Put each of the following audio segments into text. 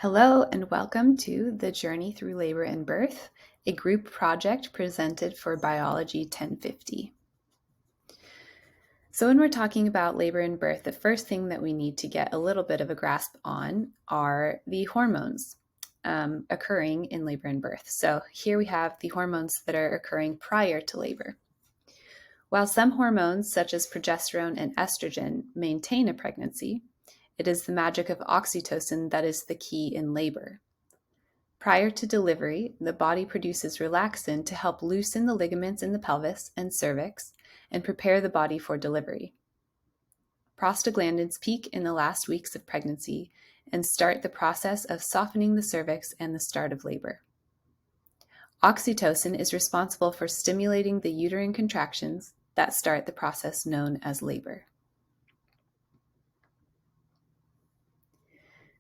Hello and welcome to the Journey Through Labor and Birth, a group project presented for Biology 1050. So when we're talking about labor and birth, the first thing that we need to get a little bit of a grasp on are the hormones occurring in labor and birth. So here we have the hormones that are occurring prior to labor. While some hormones, such as progesterone and estrogen, maintain a pregnancy, it is the magic of oxytocin that is the key in labor. Prior to delivery, the body produces relaxin to help loosen the ligaments in the pelvis and cervix and prepare the body for delivery. Prostaglandins peak in the last weeks of pregnancy and start the process of softening the cervix and the start of labor. Oxytocin is responsible for stimulating the uterine contractions that start the process known as labor.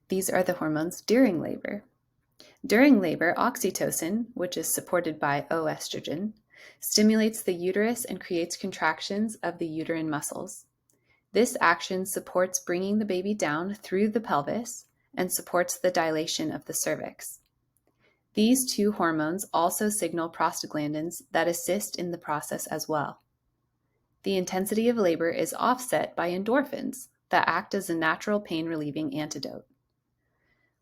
These are the hormones during labor. During labor, oxytocin, which is supported by oestrogen, stimulates the uterus and creates contractions of the uterine muscles. This action supports bringing the baby down through the pelvis and supports the dilation of the cervix. These two hormones also signal prostaglandins that assist in the process as well. The intensity of labor is offset by endorphins that act as a natural pain-relieving antidote.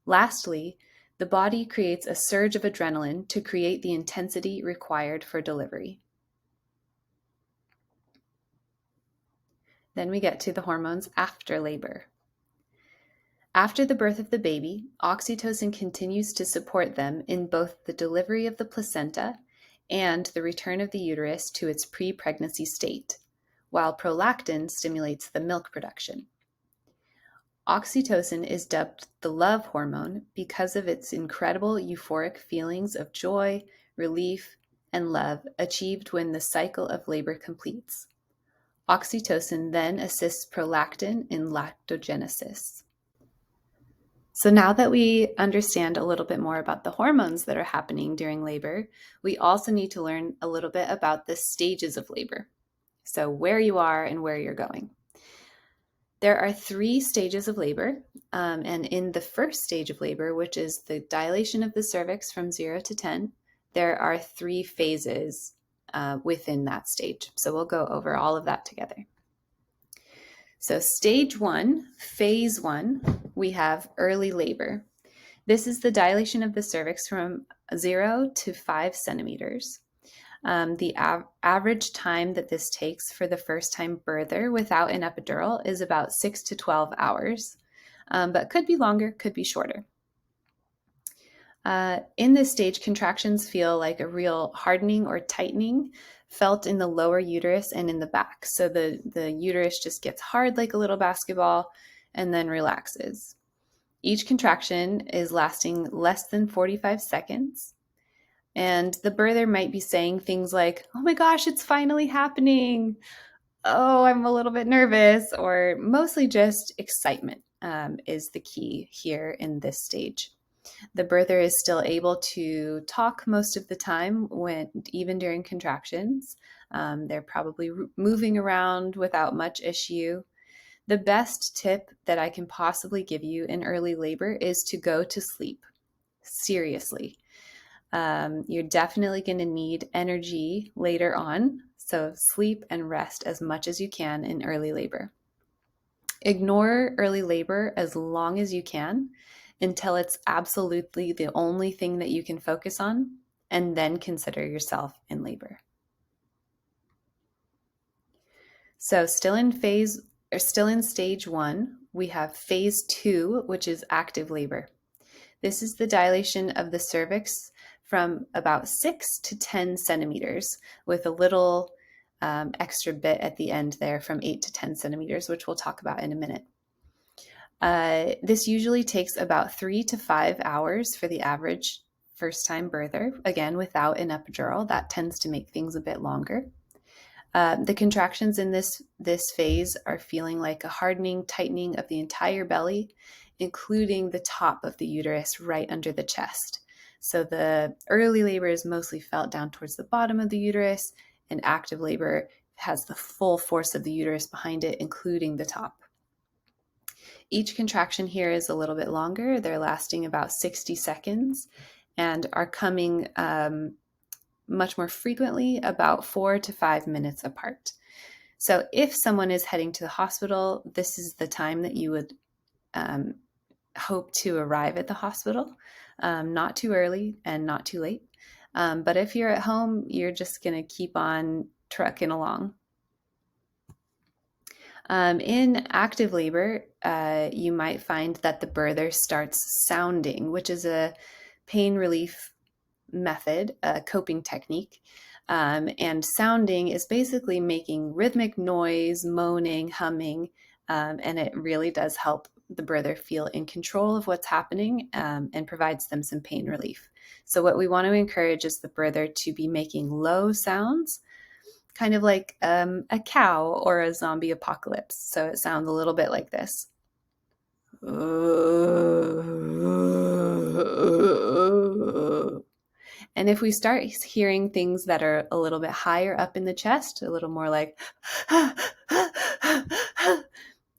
Lastly, the body creates a surge of adrenaline to create the intensity required for delivery. Then we get to the hormones after labor. After the birth of the baby, oxytocin continues to support them in both the delivery of the placenta and the return of the uterus to its pre-pregnancy state, while prolactin stimulates the milk production. Oxytocin is dubbed the love hormone because of its incredible euphoric feelings of joy, relief, and love achieved when the cycle of labor completes. Oxytocin then assists prolactin in lactogenesis. So now that we understand a little bit more about the hormones that are happening during labor, we also need to learn a little bit about the stages of labor. So where you are and where you're going. There are 3 stages of labor, and in the first stage of labor, which is the dilation of the cervix from 0 to 10, there are 3 phases within that stage. So we'll go over all of that together. So stage 1, phase 1, we have early labor. This is the dilation of the cervix from 0 to 5 centimeters. The average time that this takes for the first-time birther without an epidural is about 6 to 12 hours, but could be longer, could be shorter. In this stage, contractions feel like a real hardening or tightening felt in the lower uterus and in the back. So the uterus just gets hard like a little basketball and then relaxes. Each contraction is lasting less than 45 seconds. And the birther might be saying things like, "Oh my gosh, it's finally happening. Oh, I'm a little bit nervous," or mostly just excitement is the key here in this stage. The birther is still able to talk most of the time, even during contractions. They're probably moving around without much issue. The best tip that I can possibly give you in early labor is to go to sleep. Seriously. You're definitely going to need energy later on, so sleep and rest as much as you can in early labor. Ignore early labor as long as you can until it's absolutely the only thing that you can focus on, and then consider yourself in labor. So still in stage 1, we have phase 2, which is active labor. This is the dilation of the cervix from about 6 to 10 centimeters with a little extra bit at the end there from 8 to 10 centimeters, which we'll talk about in a minute. This usually takes about 3 to 5 hours for the average first-time birther, again, without an epidural. That tends to make things a bit longer. The contractions in this phase are feeling like a hardening, tightening of the entire belly, including the top of the uterus right under the chest. So the early labor is mostly felt down towards the bottom of the uterus, and active labor has the full force of the uterus behind it, including the top. Each contraction here is a little bit longer. They're lasting about 60 seconds and are coming much more frequently, about 4 to 5 minutes apart. So if someone is heading to the hospital, this is the time that you would hope to arrive at the hospital, not too early and not too late. But if you're at home, you're just going to keep on trucking along. In active labor, you might find that the birther starts sounding, which is a pain relief method, a coping technique. And sounding is basically making rhythmic noise, moaning, humming, and it really does help the birther feel in control of what's happening and provides them some pain relief. So what we want to encourage is the birther to be making low sounds, kind of like a cow or a zombie apocalypse. So it sounds a little bit like this. And if we start hearing things that are a little bit higher up in the chest, a little more like,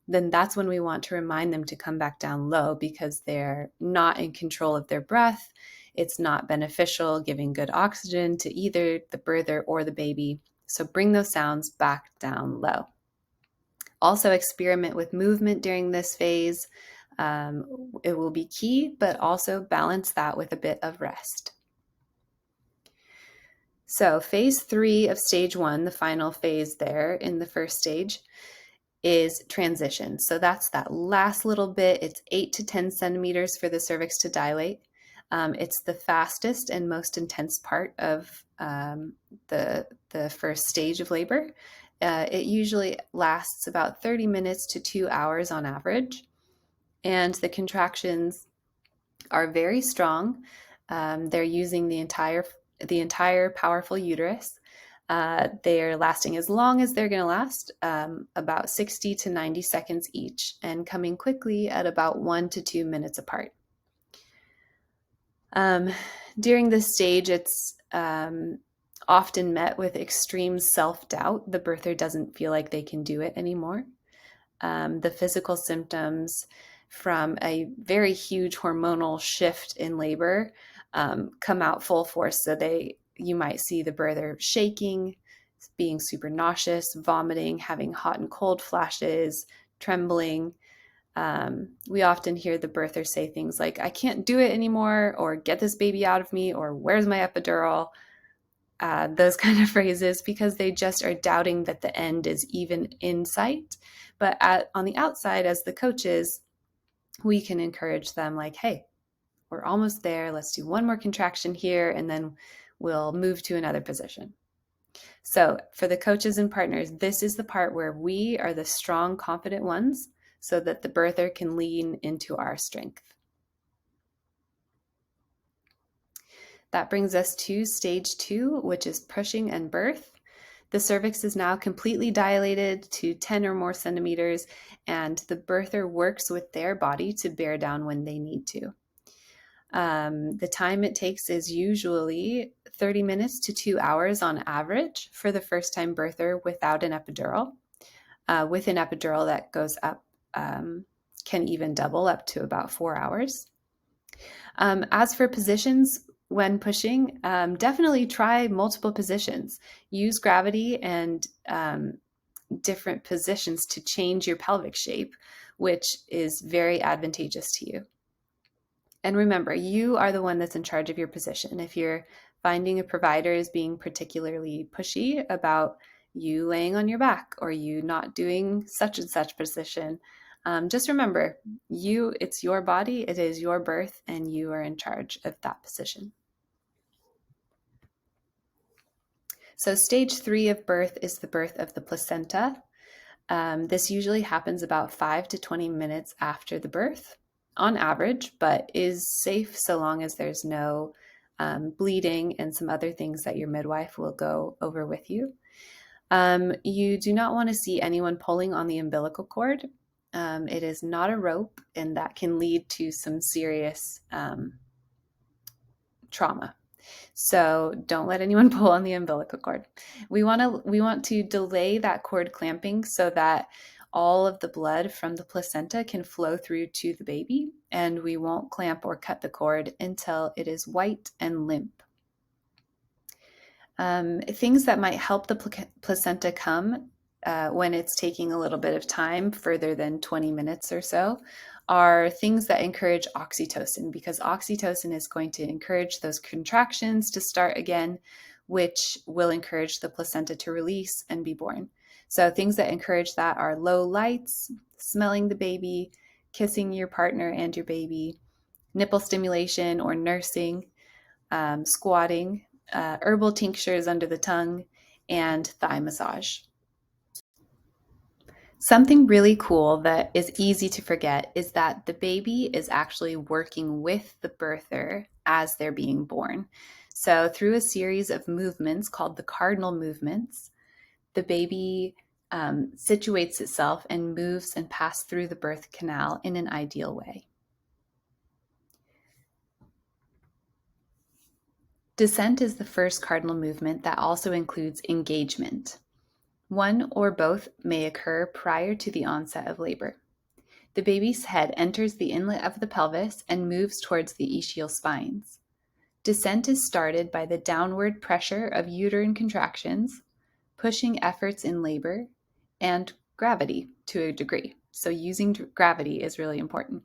then that's when we want to remind them to come back down low because they're not in control of their breath. It's not beneficial, giving good oxygen to either the birther or the baby. So bring those sounds back down low. Also experiment with movement during this phase. It will be key, but also balance that with a bit of rest. So phase 3 of stage 1, the final phase there in the first stage, is transition. So that's that last little bit. It's 8 to 10 centimeters for the cervix to dilate. It's the fastest and most intense part of the first stage of labor. It usually lasts about 30 minutes to 2 hours on average. And the contractions are very strong. They're using the entire powerful uterus. They're lasting as long as they're going to last, about 60 to 90 seconds each, and coming quickly at about 1 to 2 minutes apart. During this stage, it's often met with extreme self-doubt. The birther doesn't feel like they can do it anymore. The physical symptoms from a very huge hormonal shift in labor come out full force. So you might see the birther shaking, being super nauseous, vomiting, having hot and cold flashes, trembling. We often hear the birther say things like, I can't do it anymore, or get this baby out of me, or where's my epidural? Those kind of phrases, because they just are doubting that the end is even in sight. But on the outside, as the coaches, we can encourage them like, hey, we're almost there. Let's do one more contraction here, and then we'll move to another position. So for the coaches and partners, this is the part where we are the strong, confident ones so that the birther can lean into our strength. That brings us to stage 2, which is pushing and birth. The cervix is now completely dilated to 10 or more centimeters, and the birther works with their body to bear down when they need to. The time it takes is usually 30 minutes to 2 hours on average for the first-time birther without an epidural. With an epidural, that goes up, can even double up to about 4 hours. As for positions, when pushing, definitely try multiple positions. Use gravity and different positions to change your pelvic shape, which is very advantageous to you. And remember, you are the one that's in charge of your position. If you're finding a provider is being particularly pushy about you laying on your back or you not doing such and such position, just remember, it's your body, it is your birth, and you are in charge of that position. So stage 3 of birth is the birth of the placenta. This usually happens about 5 to 20 minutes after the birth on average, but is safe so long as there's no bleeding and some other things that your midwife will go over with you. You do not want to see anyone pulling on the umbilical cord. It is not a rope, and that can lead to some serious trauma. So don't let anyone pull on the umbilical cord. We want to delay that cord clamping so that all of the blood from the placenta can flow through to the baby, and we won't clamp or cut the cord until it is white and limp. Things that might help the placenta come when it's taking a little bit of time, further than 20 minutes or so, are things that encourage oxytocin, because oxytocin is going to encourage those contractions to start again, which will encourage the placenta to release and be born. So things that encourage that are low lights, smelling the baby, kissing your partner and your baby, nipple stimulation or nursing, squatting, herbal tinctures under the tongue, and thigh massage. Something really cool that is easy to forget is that the baby is actually working with the birther as they're being born. So through a series of movements called the cardinal movements, the baby situates itself and moves and passes through the birth canal in an ideal way. Descent is the first cardinal movement that also includes engagement. One or both may occur prior to the onset of labor. The baby's head enters the inlet of the pelvis and moves towards the ischial spines. Descent is started by the downward pressure of uterine contractions, pushing efforts in labor, and gravity to a degree. So using gravity is really important.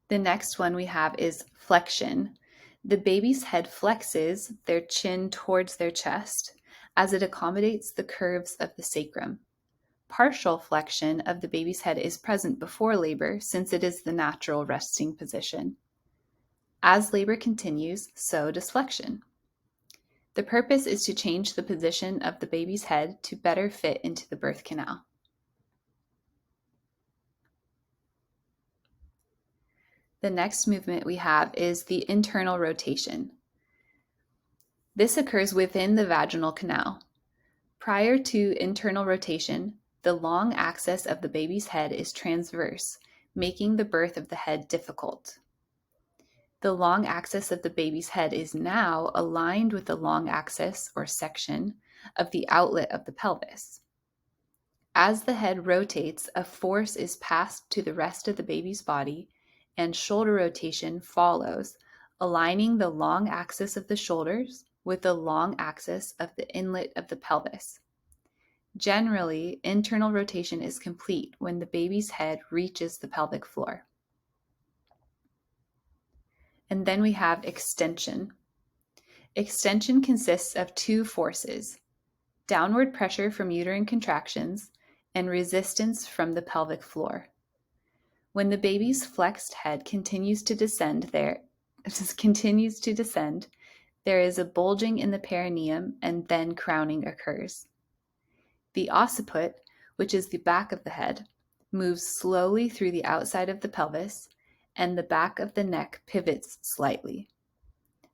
The next one we have is flexion. The baby's head flexes their chin towards their chest as it accommodates the curves of the sacrum. Partial flexion of the baby's head is present before labor, since it is the natural resting position. As labor continues, so does flexion. The purpose is to change the position of the baby's head to better fit into the birth canal. The next movement we have is the internal rotation. This occurs within the vaginal canal. Prior to internal rotation, the long axis of the baby's head is transverse, making the birth of the head difficult. The long axis of the baby's head is now aligned with the long axis or section of the outlet of the pelvis. As the head rotates, a force is passed to the rest of the baby's body, and shoulder rotation follows, aligning the long axis of the shoulders with the long axis of the inlet of the pelvis. Generally, internal rotation is complete when the baby's head reaches the pelvic floor. And then we have extension. Extension consists of two forces: downward pressure from uterine contractions and resistance from the pelvic floor. When the baby's flexed head continues to descend, there is a bulging in the perineum, and then crowning occurs. The occiput, which is the back of the head, moves slowly through the outside of the pelvis, and the back of the neck pivots slightly.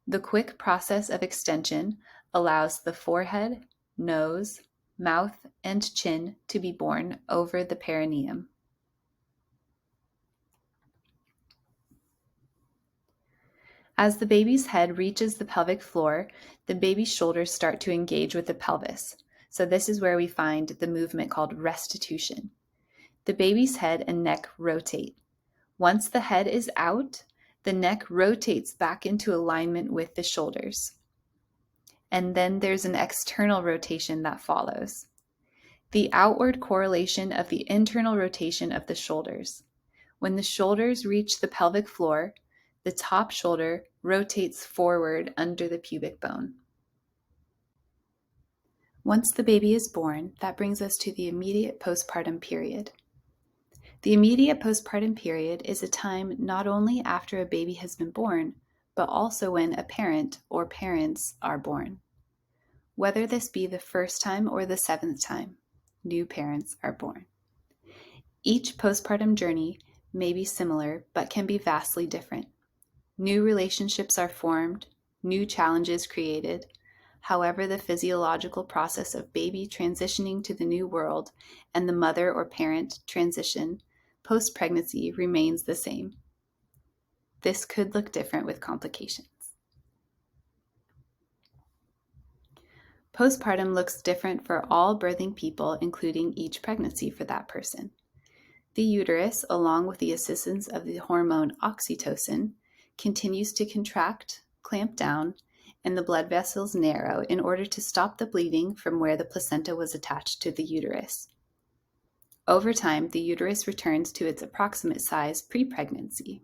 The quick process of extension allows the forehead, nose, mouth, and chin to be borne over the perineum. As the baby's head reaches the pelvic floor, the baby's shoulders start to engage with the pelvis. So this is where we find the movement called restitution. The baby's head and neck rotate. Once the head is out, the neck rotates back into alignment with the shoulders. And then there's an external rotation that follows. The outward correlation of the internal rotation of the shoulders. When the shoulders reach the pelvic floor, the top shoulder rotates forward under the pubic bone. Once the baby is born, that brings us to the immediate postpartum period. The immediate postpartum period is a time not only after a baby has been born, but also when a parent or parents are born. Whether this be the first time or the seventh time, new parents are born. Each postpartum journey may be similar, but can be vastly different. New relationships are formed, new challenges created. However, the physiological process of baby transitioning to the new world and the mother or parent transition post-pregnancy remains the same. This could look different with complications. Postpartum looks different for all birthing people, including each pregnancy for that person. The uterus, along with the assistance of the hormone oxytocin, continues to contract, clamp down, and the blood vessels narrow in order to stop the bleeding from where the placenta was attached to the uterus. Over time, the uterus returns to its approximate size pre-pregnancy.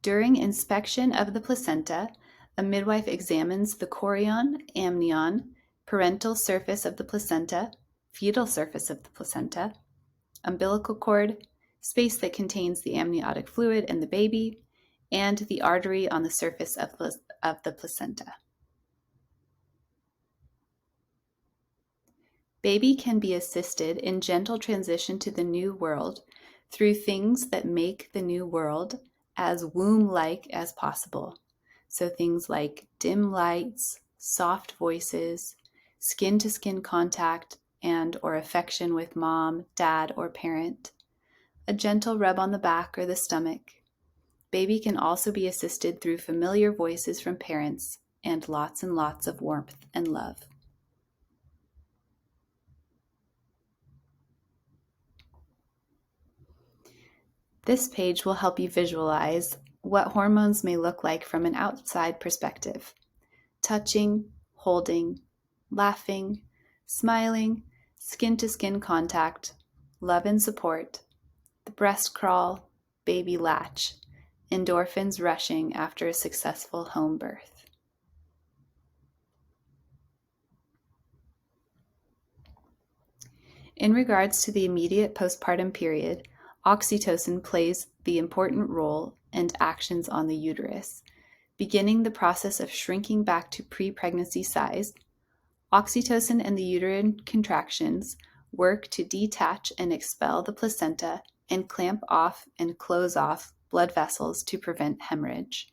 During inspection of the placenta, a midwife examines the chorion, amnion, parental surface of the placenta, fetal surface of the placenta, umbilical cord, space that contains the amniotic fluid and the baby, and the artery on the surface of the placenta. Baby can be assisted in gentle transition to the new world through things that make the new world as womb-like as possible. So things like dim lights, soft voices, skin-to-skin contact, and or affection with mom, dad, or parent, a gentle rub on the back or the stomach. Baby can also be assisted through familiar voices from parents and lots of warmth and love. This page will help you visualize what hormones may look like from an outside perspective. Touching, holding, laughing, smiling, skin-to-skin contact, love and support, the breast crawl, baby latch, endorphins rushing after a successful home birth. In regards to the immediate postpartum period, oxytocin plays the important role and actions on the uterus. Beginning the process of shrinking back to pre-pregnancy size, oxytocin and the uterine contractions work to detach and expel the placenta and clamp off and close off blood vessels to prevent hemorrhage.